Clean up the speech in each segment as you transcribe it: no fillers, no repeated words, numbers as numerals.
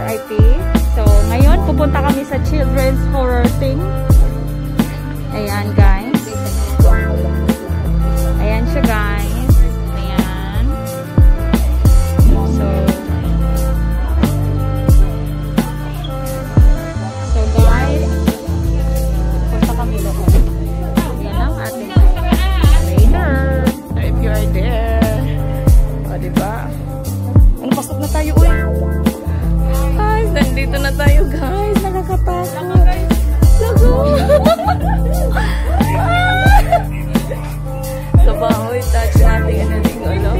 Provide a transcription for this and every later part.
RIP. So, ngayon, pupunta kami sa children's horror thing. Ayan, guys. Ayan siya, guys. Ayan. So guys, punta kami doon. Yan ang ating later. If you are there. O, diba? Ang pasok na tayo, uy. Guys, nandito na tayo, guys. Nakakatakot. Lago. Kabahoy, touch natin. Ano din, ano?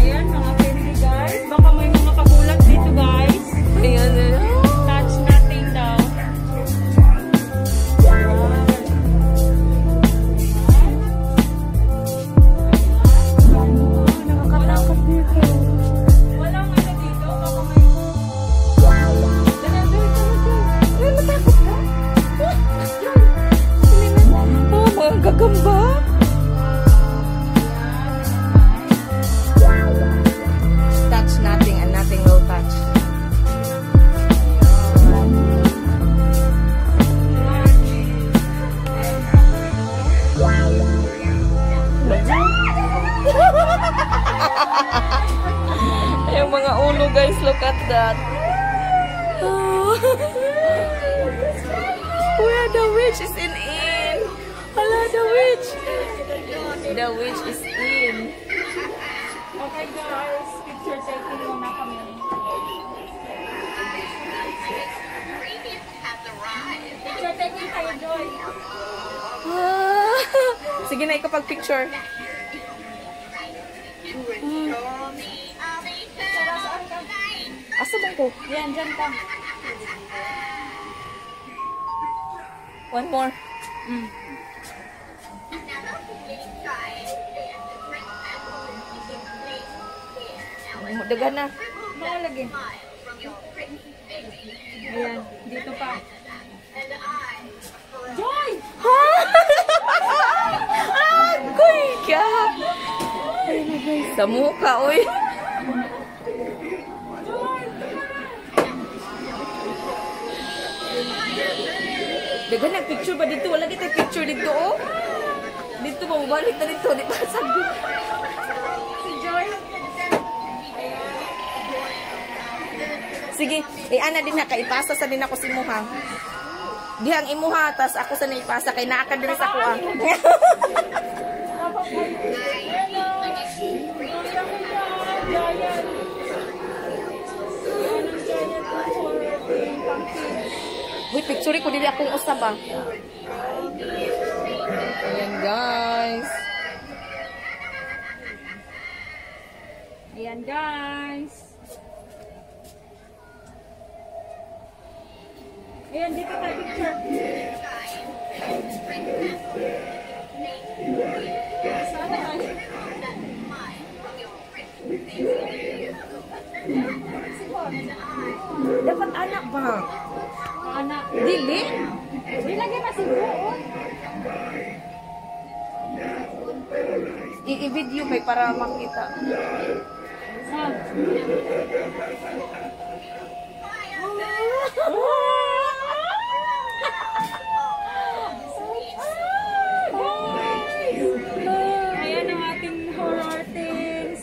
Ayan, mga candy, guys. Baka may mga kagulat dito, guys. Ayan, touch natin daw. Nakakatakot dito. Walang ano dito, baka may... Natakot ka? Oh, mga gagamba. Touch nothing and nothing will touch. Yung mga ulo, guys, look at that. Where the witch is in. Hala, the witch. The witch is in. Okay, guys. Picture taking muna kami. Picture taking tayo, Joy. Sige na, ikapag-picture. Asa bang ko? Yan, dyan ka. One more. Dagan na. Mga lagi. Ayan, dito pa. Joy! Ha? Agoy ka! Sa mukha, uy. Dagan na, picture ba dito? Wala kita picture dito, oh. Dito ba, mabalik na dito. Di pa sabi. Si Joy. Sige, ana din ha, kaipasa sa din ako si Muha. Dihang imuha, tas ako sa naipasa, kay naakadiri sa kuha. Uy, picture ko dili akong usab ah. Ayan, guys. Ayan, guys. Ayan, dito tayo picture. Sana ay. Dapat anak ba? Anak. Dili? Dilagay na siguro. I-video may para makita. Saan? Ayan ang ating horror thing.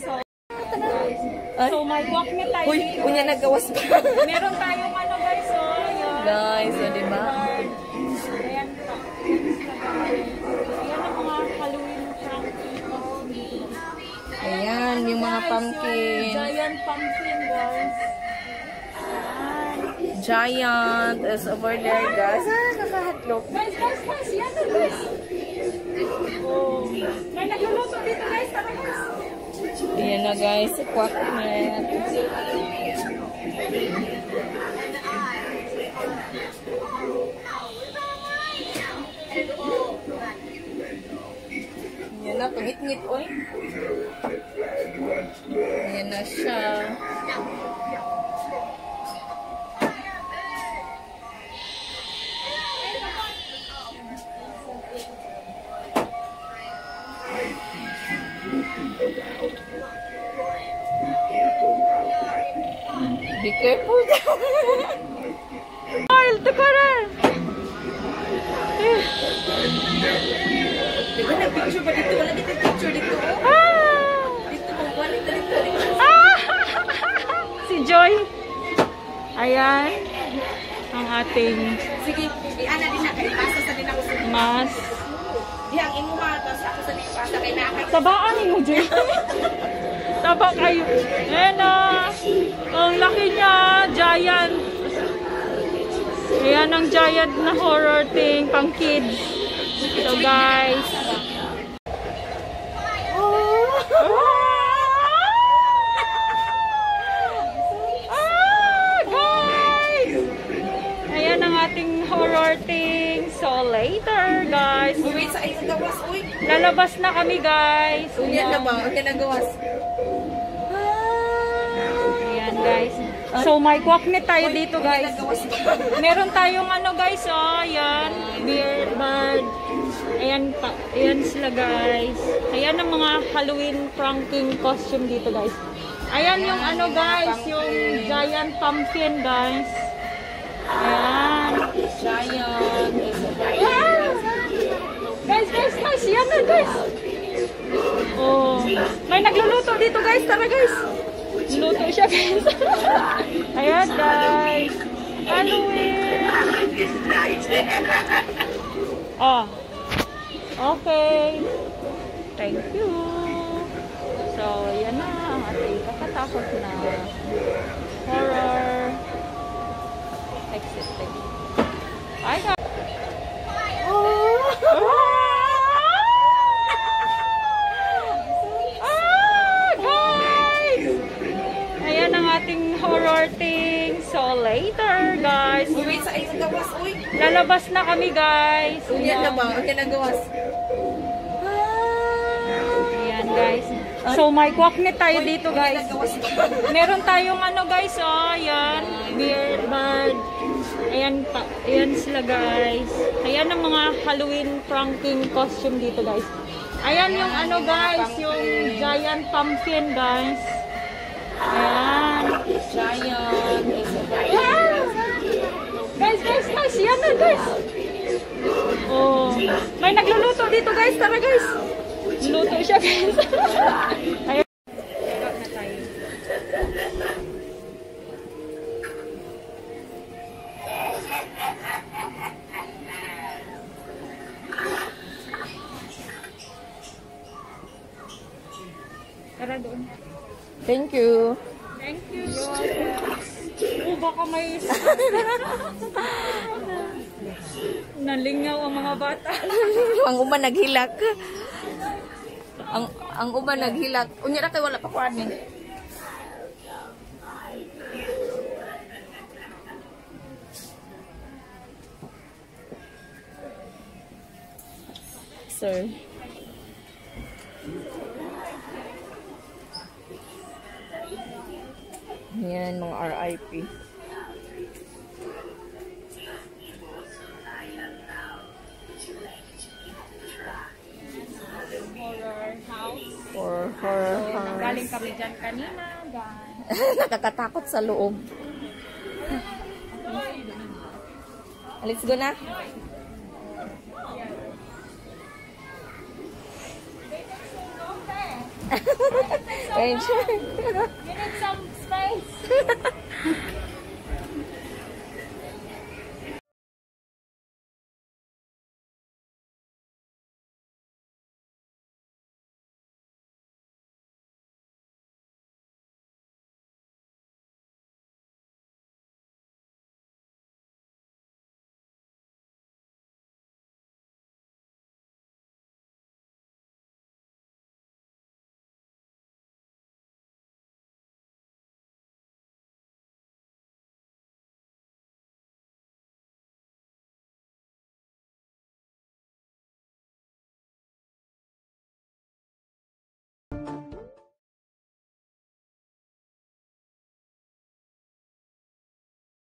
So may walk na tayo. Uy, unya nagawas pa. Meron tayong ano, guys, oh. Guys, o diba? Ayan pa. Ayan ang mga Halloween pumpkin. Ayan, yung mga pumpkin. Giant pumpkin, guys. Giant is over there, guys. Nakahatlok. Guys, yan na, guys. Oh. May nagluluto dito, guys. Tara, guys. Ayan na, guys. Quack net. Ayan na, tungit-ngit, oy. Ayan na siya. Big Careful. Ay, teka na. Diba nag-picture ba dito? Wala dito picture dito. Dito mo, wala dito. Si Joy. Ayan. Ang ating Sige, ana din na. Pasa sa din ako sa mas. Yang imo matas ako sa pasa kay nakay. Tabaan mo, Joy. Taba kayo. Ayan na. Ang laki niya. Giant. Ayan ang giant na horror thing pang kids. So guys. Guys! Ayan ang ating horror thing. So later guys. Wait sa isang gawas, uy. Lalabas na kami guys. Unya na ba? Unya na gawas. Ayan guys. So may kwaknet tayo dito guys. Meron tayong ano guys, oh, ayan, beer bird. Ayan pa, ayan sila guys. Ayan ang mga Halloween pranking costume dito guys. Ayan yung ano guys, yung giant pumpkin guys. Ayan. Giant. Guys, yan na guys. Oh, may nagluluto dito guys, tara guys. Luto siya guys. Ayan guys. Halloween. Oh. Okay. Thank you. So, yan na ang ating kakatakot na horror exit thing. Bye guys. Ating horror thing. So later guys. Wait sa isang gawas, uy. Lalabas na kami guys. Unya na ba? Unya na gawas. Ayan guys. So may kwaknet tayo dito guys. Meron tayong ano guys, oh, ayan, beer bird. Ayan pa, ayan sila guys. Ayan ang mga Halloween pranking costume dito guys. Ayan yung ano guys, yung giant pumpkin guys. Ayan. Giant. Guys, yan na guys. Oh, may nagluluto dito guys, tara guys. Luto siya guys. Ayan. Check na tayo. Tara doon. Thank you. Thank you. Oh, baka may nalingaw ang mga bata. Ang uman naghilak. Ang uman naghilak. Unya ra kay wala pa kuan ni. Sir. Yan, mga RIP. Horror house. Horror house. Galing kami dyan kanina, guys. Nakakatakot sa loob. Let's go na. You need some space.